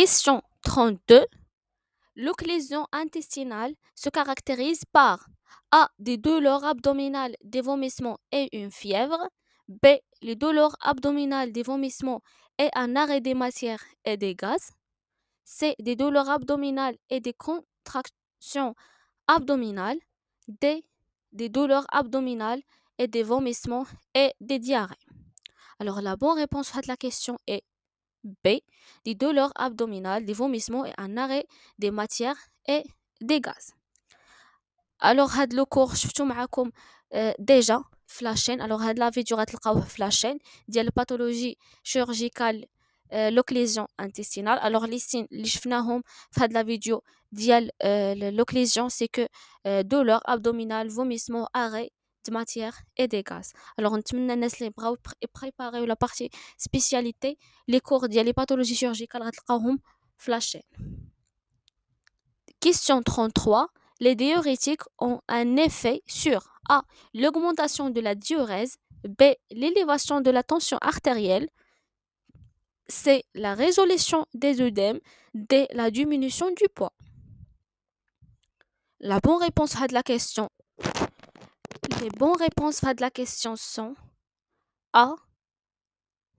Question 32. L'occlusion intestinale se caractérise par A. Des douleurs abdominales, des vomissements et une fièvre. B. Les douleurs abdominales, des vomissements et un arrêt des matières et des gaz. C. Des douleurs abdominales et des contractions abdominales. D. Des douleurs abdominales et des vomissements et des diarrhées. Alors la bonne réponse à la question est B. Des douleurs abdominales, des vomissements et un arrêt des matières et des gaz. Alors هاد لو كور شفتو معاكم ديجا في لاشين. alors هاد لا فيديو غتلقاوه في لاشين ديال الباثولوجي chirurgicale l'occlusion intestinale. alors les signes اللي شفناهم في هاد لا فيديو ديال l'occlusion c'est que douleur abdominale, vomissement, arrêt de matière et des gaz. alors نتمنى الناس اللي بغاو يبريباريو لا بارتي سبيسياليتي لي كور ديال لي باثولوجي chirurgicale غتلقاوهم في لاشين. Question 33. Les diurétiques ont un effet sur A. L'augmentation de la diurèse. B. L'élévation de la tension artérielle. C. La résolution des œdèmes. D. La diminution du poids. La bonne réponse à la question. Les bonnes réponses à la question sont A,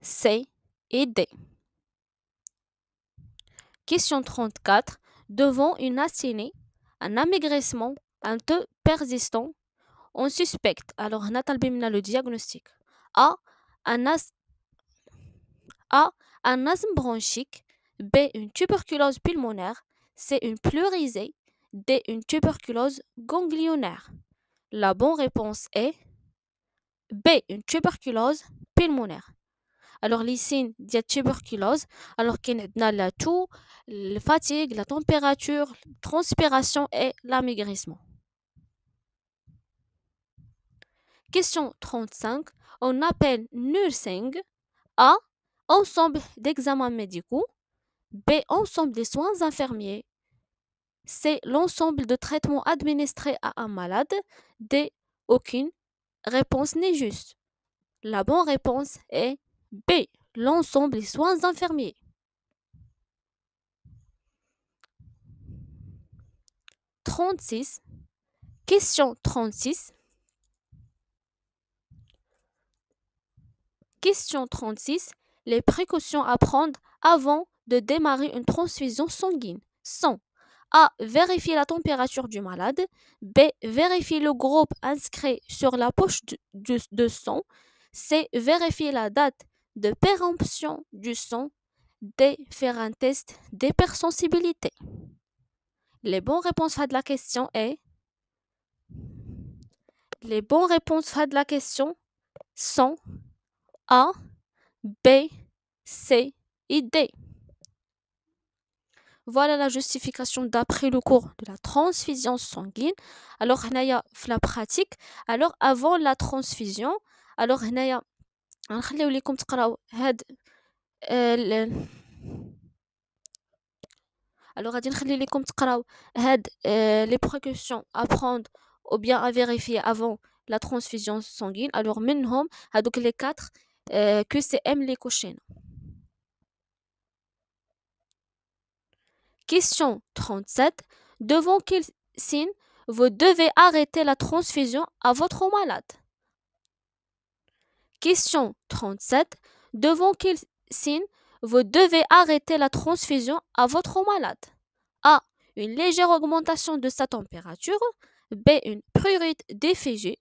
C et D. Question 34. Devant une acnémie, un amaigrissement, un peu persistant, on suspecte. Alors, on a le diagnostic. A. Un asthme bronchique. B. Une tuberculose pulmonaire. C. Une pleurisée. D. Une tuberculose ganglionnaire. La bonne réponse est B. Une tuberculose pulmonaire. Alors, les signes de la tuberculose, alors qu'il y a la toux, la fatigue, la température, la transpiration et l'amaigrissement. Question 35. On appelle nursing A. Ensemble d'examens médicaux. B. Ensemble des soins infirmiers. C. L'ensemble de traitements administrés à un malade. D. Aucune réponse n'est juste. La bonne réponse est B. L'ensemble des soins infirmiers. Question 36. Question 36. Les précautions à prendre avant de démarrer une transfusion sanguine sont A. Vérifier la température du malade. B. Vérifier le groupe inscrit sur la poche de sang. C. Vérifier la date de péremption du sang. D. Faire un test d'hypersensibilité. Les bonnes réponses à la question est Les bonnes réponses à la question sont A, B, C et D. Voilà la justification d'après le cours de la transfusion sanguine. Alors, هنايا في la pratique. Alors, avant la transfusion, alors هنايا غنخليو لكم تقراو هاد alors غادي نخلي لكم تقراو هاد les précautions à prendre ou bien à vérifier avant la transfusion sanguine. alors منهم هادوك les 4 que c'est M les cochines. Question 37. Devant quel signe vous devez arrêter la transfusion à votre malade? Question 37. Devant quel signe vous devez arrêter la transfusion à votre malade? A. Une légère augmentation de sa température. B. Une prurite défigée.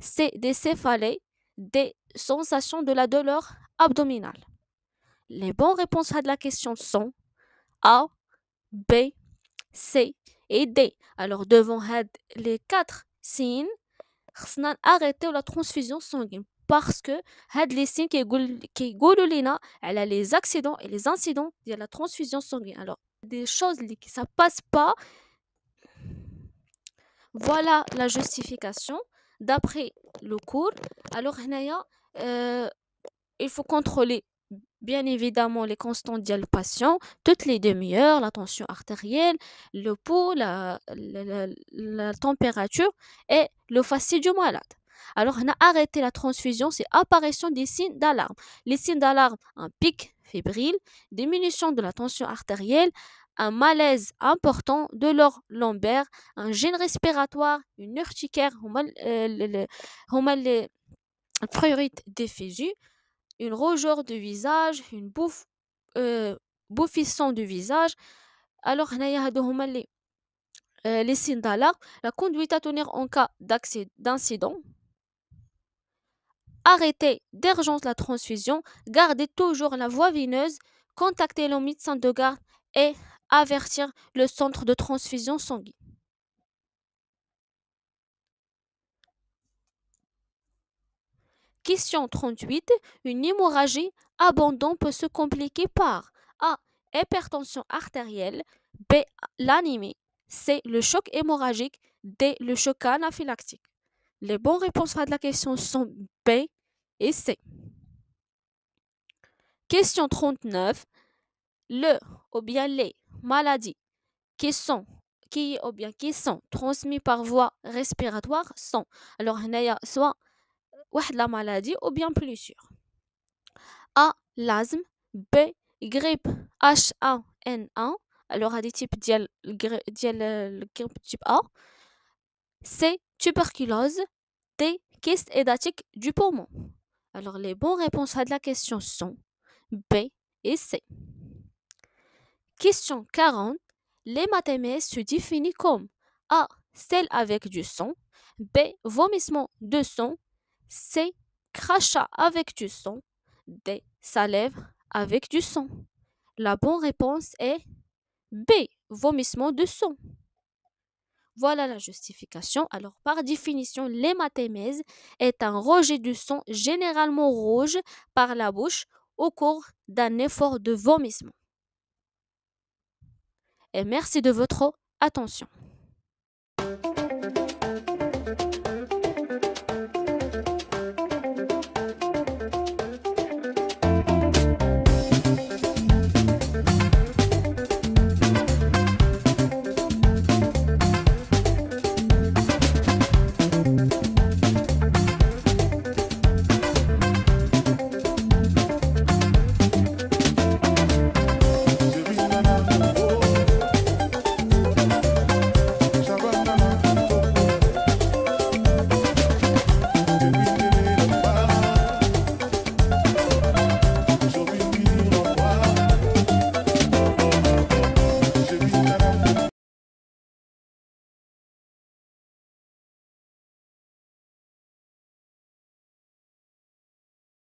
C. Des céphalées. D. Sensation de la douleur abdominale. Les bonnes réponses à la question sont A, B, C et D. Alors, devant les 4 signes, خصنا arrêter la transfusion sanguine parce que les signes qui لينا على les accidents et les incidents de la transfusion sanguine. Alors, des choses qui ça passe pas. Voilà la justification d'après le cours. Alors, il faut contrôler bien évidemment les constantes du patient toutes les demi-heures, la tension artérielle, le pouls, la température et le fascie du malade. Alors, on a arrêté la transfusion, c'est apparition des signes d'alarme. Les signes d'alarme, un pic fébrile, diminution de la tension artérielle, un malaise important de l'or lombaire, un gêne respiratoire, une urticaire, هما les prurites d'éphésie, une rougeur de visage, une bouffisson du visage. Alors هنايا هادو هما les signes d'alarme. La conduite à tenir en cas d'incident. Arrêtez d'urgence la transfusion, gardez toujours la voie veineuse, contactez le médecin de garde et avertir le centre de transfusion sanguine. Question 38. Une hémorragie abondante peut se compliquer par A. Hypertension artérielle, B. L'anémie, C. Le choc hémorragique, D. Le choc anaphylactique. Les bonnes réponses à la question sont B et C. Question 39. Le ou bien les maladies qui sont qui sont transmises par voie respiratoire sont. Alors, il y a soit la maladie ou bien plusieurs. A. L'asthme. B. Grippe H1N1. Alors, il y a des types de grippe type A. C. Tuberculose. D. Kyste hédatique du poumon. Alors, les bonnes réponses à la question sont B et C. Question 40. L'hématémèse se définit comme A. Celle avec du sang. B. Vomissement de sang. C. Crachat avec du sang. D. Salive avec du sang. La bonne réponse est B. Vomissement de sang. Voilà la justification. Alors, par définition, l'hématémèse est un rejet du sang généralement rouge par la bouche au cours d'un effort de vomissement. Et merci de votre attention.